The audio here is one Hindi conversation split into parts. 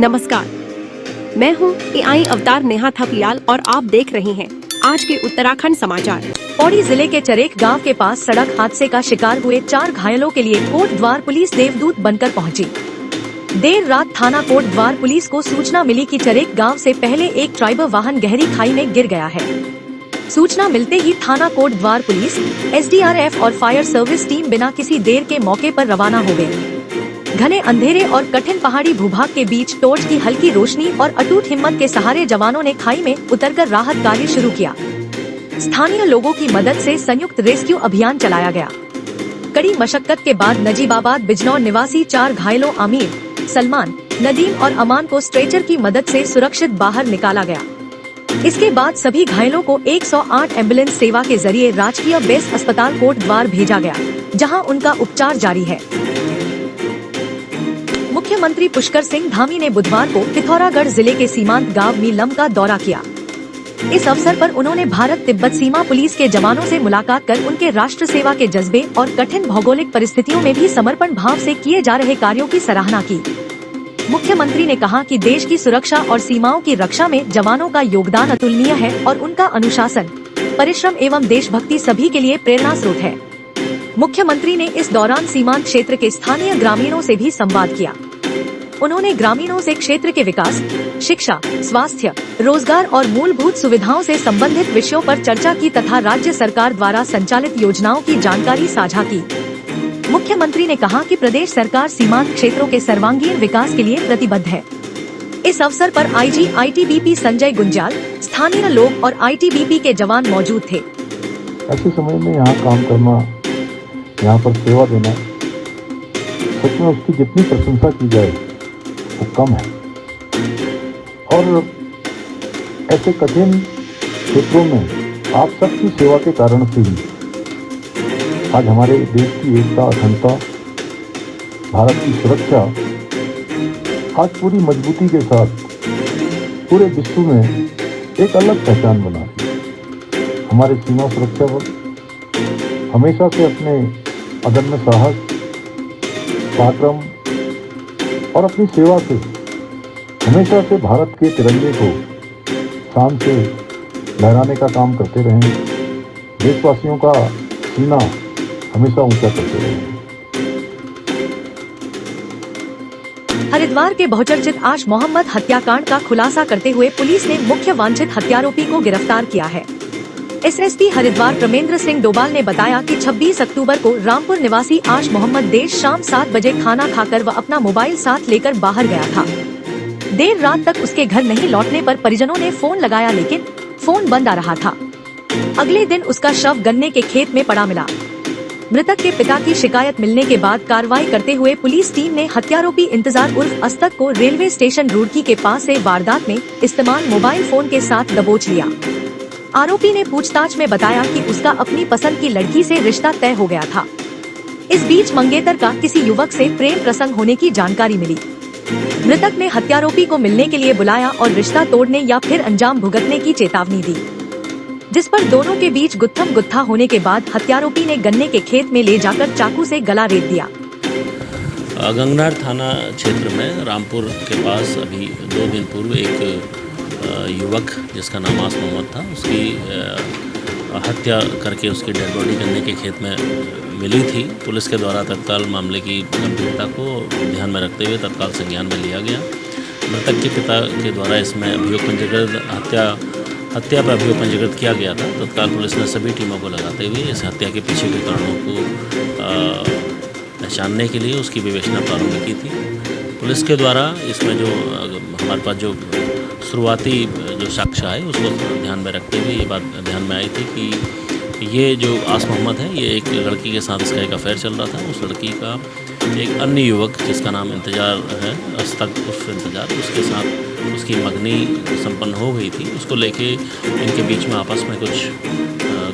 नमस्कार, मैं हूँ AI अवतार नेहा थपलियाल और आप देख रहे हैं आज के उत्तराखंड समाचार। पौड़ी जिले के चरेक गांव के पास सड़क हादसे का शिकार हुए 4 घायलों के लिए कोटद्वार पुलिस देवदूत बनकर पहुंची। देर रात थाना कोटद्वार पुलिस को सूचना मिली कि चरेक गांव से पहले एक ट्राइबर वाहन गहरी खाई में गिर गया है। सूचना मिलते ही थाना कोटद्वार पुलिस, SDRF और फायर सर्विस टीम बिना किसी देर के मौके पर रवाना हो गए। घने अंधेरे और कठिन पहाड़ी भूभाग के बीच टॉर्च की हल्की रोशनी और अटूट हिम्मत के सहारे जवानों ने खाई में उतरकर राहत कार्य शुरू किया। स्थानीय लोगों की मदद से संयुक्त रेस्क्यू अभियान चलाया गया। कड़ी मशक्कत के बाद नजीबाबाद बिजनौर निवासी 4 घायलों आमिर, सलमान, नदीम और अमान को स्ट्रेचर की मदद से सुरक्षित बाहर निकाला गया। इसके बाद सभी घायलों को 108 एम्बुलेंस सेवा के जरिए राजकीय बेस अस्पताल कोटद्वार भेजा गया, जहां उनका उपचार जारी है। मुख्यमंत्री पुष्कर सिंह धामी ने बुधवार को पिथौरागढ़ जिले के सीमांत गांव मीलम का दौरा किया। इस अवसर पर उन्होंने भारत तिब्बत सीमा पुलिस के जवानों से मुलाकात कर उनके राष्ट्र सेवा के जज्बे और कठिन भौगोलिक परिस्थितियों में भी समर्पण भाव से किए जा रहे कार्यों की सराहना की। मुख्यमंत्री ने कहा कि देश की सुरक्षा और सीमाओं की रक्षा में जवानों का योगदान अतुलनीय है और उनका अनुशासन, परिश्रम एवं देशभक्ति सभी के लिए प्रेरणा स्रोत है। मुख्यमंत्री ने इस दौरान सीमांत क्षेत्र के स्थानीय ग्रामीणों से भी संवाद किया। उन्होंने ग्रामीणों से क्षेत्र के विकास, शिक्षा, स्वास्थ्य, रोजगार और मूलभूत सुविधाओं से संबंधित विषयों पर चर्चा की तथा राज्य सरकार द्वारा संचालित योजनाओं की जानकारी साझा की। मुख्यमंत्री ने कहा कि प्रदेश सरकार सीमांत क्षेत्रों के सर्वांगीण विकास के लिए प्रतिबद्ध है। इस अवसर पर IG ITBP संजय गुंजाल, स्थानीय लोग और ITBP के जवान मौजूद थे। ऐसे समय में यहाँ काम करना, यहाँ पर सेवा देना, सच में उसकी जितनी प्रशंसा की जाए वो कम है। और ऐसे कठिन क्षेत्रों में आप सबकी सेवा के कारण से ही आज हमारे देश की एकता, अखंडता, भारत की सुरक्षा आज पूरी मजबूती के साथ पूरे विश्व में एक अलग पहचान बना है। हमारे सीमा सुरक्षा बल हमेशा से अपने अदम्य साहस, पराक्रम और अपनी सेवा से हमेशा से भारत के तिरंगे को शान से लहराने का काम करते रहे। देशवासियों का सीना हमेशा ऊंचा करते रहे। हरिद्वार के बहुचर्चित आश मोहम्मद हत्याकांड का खुलासा करते हुए पुलिस ने मुख्य वांछित हत्यारोपी को गिरफ्तार किया है। SSP हरिद्वार प्रमेंद्र सिंह डोभाल ने बताया कि 26 अक्टूबर को रामपुर निवासी आश मोहम्मद देर शाम 7 बजे खाना खाकर वह अपना मोबाइल साथ लेकर बाहर गया था। देर रात तक उसके घर नहीं लौटने पर परिजनों ने फोन लगाया, लेकिन फोन बंद आ रहा था। अगले दिन उसका शव गन्ने के खेत में पड़ा मिला। मृतक के पिता की शिकायत मिलने के बाद कार्रवाई करते हुए पुलिस टीम ने हत्यारोपी इंतजार उर्फ अस्तक को रेलवे स्टेशन रुड़की के पास से वारदात में इस्तेमाल मोबाइल फोन के साथ दबोच लिया। आरोपी ने पूछताछ में बताया कि उसका अपनी पसंद की लड़की से रिश्ता तय हो गया था। इस बीच मंगेतर का किसी युवक से प्रेम प्रसंग होने की जानकारी मिली। मृतक ने हत्यारोपी को मिलने के लिए बुलाया और रिश्ता तोड़ने या फिर अंजाम भुगतने की चेतावनी दी, जिस पर दोनों के बीच गुत्थम गुत्था होने के बाद हत्यारोपी ने गन्ने के खेत में ले जाकर चाकू से गला रेत दिया। गंगनार थाना क्षेत्र में रामपुर के पास अभी 2 दिन पूर्व एक युवक जिसका नाम आस मोहम्मद था, उसकी हत्या करके उसकी डेड बॉडी गन्ने के खेत में मिली थी। पुलिस के द्वारा तत्काल मामले की गंभीरता को ध्यान में रखते हुए तत्काल संज्ञान में लिया गया। मृतक के पिता के द्वारा इसमें अभियोग पंजीकृत हत्या पर अभियोग पंजीकृत किया गया था। तत्काल पुलिस ने सभी टीमों को लगाते हुए इस हत्या के पीछे के कारणों को पहचानने के लिए उसकी विवेचना प्रारंभ की थी। पुलिस के द्वारा इसमें जो हमारे पास जो शुरुआती जो साक्ष्य आए उसको ध्यान में रखते हुए ये बात ध्यान में आई थी कि ये जो आस मोहम्मद है, ये एक लड़की के साथ इसका एक अफेयर चल रहा था। उस लड़की का एक अन्य युवक जिसका नाम इंतजार है, अस्तक उर्फ इंतजार, उसके साथ उसकी मंगनी संपन्न हो गई थी। उसको लेके इनके बीच में आपस में कुछ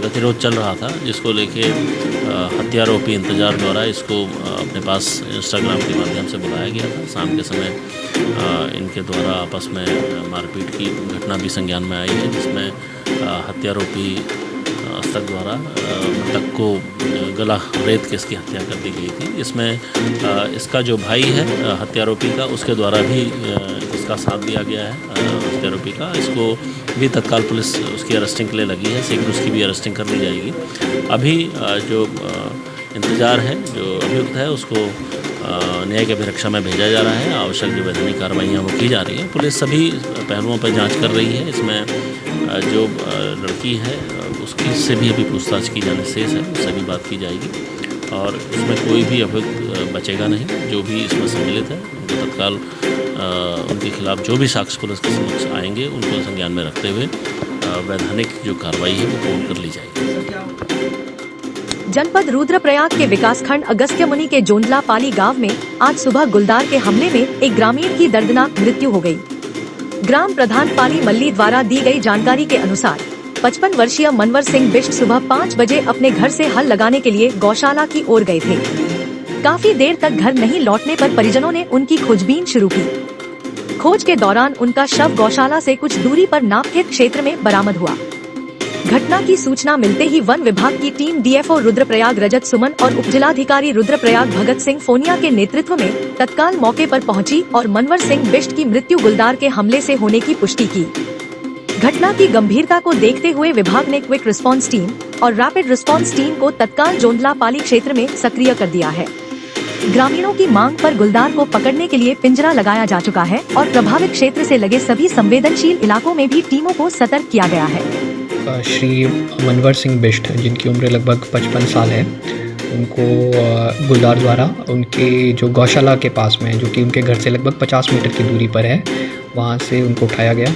गतिरोध चल रहा था, जिसको लेके हत्यारोपी इंतजार द्वारा इसको अपने पास इंस्टाग्राम के माध्यम से बुलाया गया था। शाम के समय इनके द्वारा आपस में मारपीट की घटना भी संज्ञान में आई है, जिसमें हत्यारोपी अस्त्रक द्वारा मृतक को गला रेत के इसकी हत्या कर दी गई थी। इसमें इसका जो भाई है हत्यारोपी का, उसके द्वारा भी इसका साथ दिया गया है हत्यारोपी का। इसको भी तत्काल पुलिस उसकी अरेस्टिंग के लिए लगी है, शीघ्र उसकी भी अरेस्टिंग कर ली जाएगी। अभी जो इंतज़ार है, जो अभियुक्त है उसको न्यायिक अभिरक्षा में भेजा जा रहा है। आवश्यक जो वैधानिक कार्रवाइयाँ वो की जा रही है। पुलिस सभी पहलुओं पर जांच कर रही है। इसमें जो लड़की है उसकी से भी अभी पूछताछ की जाने शेष है, उससे भी बात की जाएगी और इसमें कोई भी अभियुक्त बचेगा नहीं। जो भी इसमें सम्मिलित है उनको तत्काल उनके खिलाफ जो भी साक्ष्य पुलिस के समक्ष आएंगे उनको संज्ञान में रखते हुए वैधानिक जो कार्रवाई है वो पूर्ण कर ली जाएगी। जनपद रुद्रप्रयाग के विकासखंड अगस्त्यमुनि के जोंडला पाली गांव में आज सुबह गुलदार के हमले में एक ग्रामीण की दर्दनाक मृत्यु हो गई। ग्राम प्रधान पाली मल्ली द्वारा दी गई जानकारी के अनुसार 55 वर्षीय मनवर सिंह बिष्ट सुबह 5 बजे अपने घर से हल लगाने के लिए गौशाला की ओर गए थे। काफी देर तक घर नहीं लौटने पर परिजनों ने उनकी खोजबीन शुरू की। खोज के दौरान उनका शव गौशाला से कुछ दूरी पर नापखेत क्षेत्र में बरामद हुआ। घटना की सूचना मिलते ही वन विभाग की टीम डीएफओ रुद्रप्रयाग रजत सुमन और उपजिलाधिकारी रुद्रप्रयाग भगत सिंह फोनिया के नेतृत्व में तत्काल मौके पर पहुंची और मनवर सिंह बिष्ट की मृत्यु गुलदार के हमले से होने की पुष्टि की। घटना की गंभीरता को देखते हुए विभाग ने क्विक रिस्पांस टीम और रैपिड रिस्पांस टीम को तत्काल जोंडला पाली क्षेत्र में सक्रिय कर दिया है। ग्रामीणों की मांग पर गुलदार को पकड़ने के लिए पिंजरा लगाया जा चुका है और प्रभावित क्षेत्र से लगे सभी संवेदनशील इलाकों में भी टीमों को सतर्क किया गया है। श्री मनवर सिंह बिष्ट जिनकी उम्र लगभग 55 साल है, उनको गुलदार द्वारा उनके जो गौशाला के पास में, जो कि उनके घर से लगभग 50 मीटर की दूरी पर है, वहाँ से उनको उठाया गया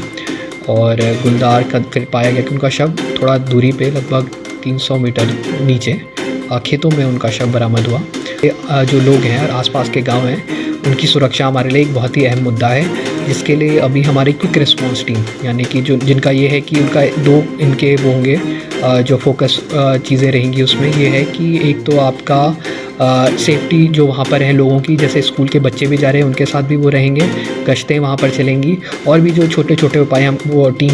और गुलदार का फिर पाया गया कि उनका शव थोड़ा दूरी पे लगभग 300 मीटर नीचे खेतों में उनका शव बरामद हुआ। जो लोग हैं और आसपास के गांव हैं, उनकी सुरक्षा हमारे लिए एक बहुत ही अहम मुद्दा है, जिसके लिए अभी हमारी क्विक रिस्पांस टीम, यानी कि जो जिनका ये है कि उनका दो इनके वो होंगे जो फोकस चीज़ें रहेंगी। उसमें ये है कि एक तो आपका सेफ्टी जो वहाँ पर है लोगों की, जैसे स्कूल के बच्चे भी जा रहे हैं उनके साथ भी वो रहेंगे, गश्तें वहाँ पर चलेंगी और भी जो छोटे छोटे उपाय हम वो टीम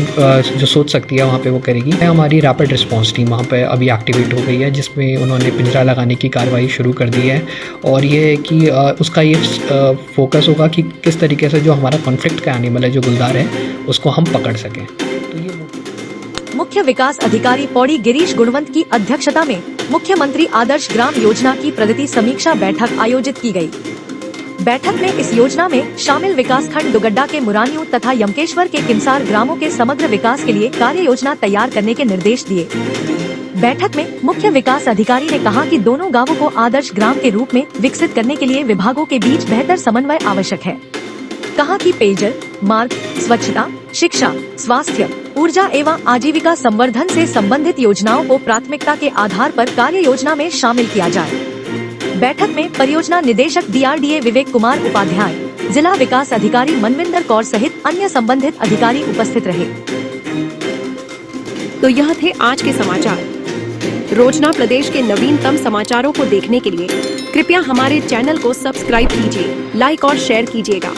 जो सोच सकती है वहाँ पे वो करेगी। हमारी रैपिड रिस्पांस टीम वहाँ पे अभी एक्टिवेट हो गई है, जिसमें उन्होंने पिंजरा लगाने की कार्रवाई शुरू कर दी है और ये है कि उसका ये फोकस होगा कि किस तरीके से जो हमारा कॉन्फ्लिक्ट का एनिमल है जो गुलदार है उसको हम पकड़ सकें। तो ये मुख्य विकास अधिकारी पौड़ी गिरीश गुणवंत की अध्यक्षता में मुख्यमंत्री आदर्श ग्राम योजना की प्रगति समीक्षा बैठक आयोजित की गई। बैठक में इस योजना में शामिल विकासखंड दुगड्डा के मुरानियों तथा यमकेश्वर के किमसार ग्रामों के समग्र विकास के लिए कार्य योजना तैयार करने के निर्देश दिए। बैठक में मुख्य विकास अधिकारी ने कहा कि दोनों गांवों को आदर्श ग्राम के रूप में विकसित करने के लिए विभागों के बीच बेहतर समन्वय आवश्यक है। कहा कि पेयजल, मार्ग, स्वच्छता, शिक्षा, स्वास्थ्य, ऊर्जा एवं आजीविका संवर्धन से संबंधित योजनाओं को प्राथमिकता के आधार पर कार्य योजना में शामिल किया जाए। बैठक में परियोजना निदेशक DRDA विवेक कुमार उपाध्याय, जिला विकास अधिकारी मनविंदर कौर सहित अन्य संबंधित अधिकारी उपस्थित रहे। तो यह थे आज के समाचार। रोजाना प्रदेश के नवीनतम समाचारों को देखने के लिए कृपया हमारे चैनल को सब्सक्राइब कीजिए, लाइक और शेयर कीजिएगा।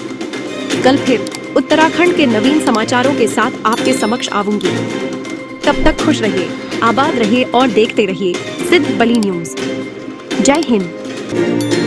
कल फिर उत्तराखंड के नवीन समाचारों के साथ आपके समक्ष आऊंगी। तब तक खुश रहिए, आबाद रहिए और देखते रहिए सिद्ध बली न्यूज। जय हिंद।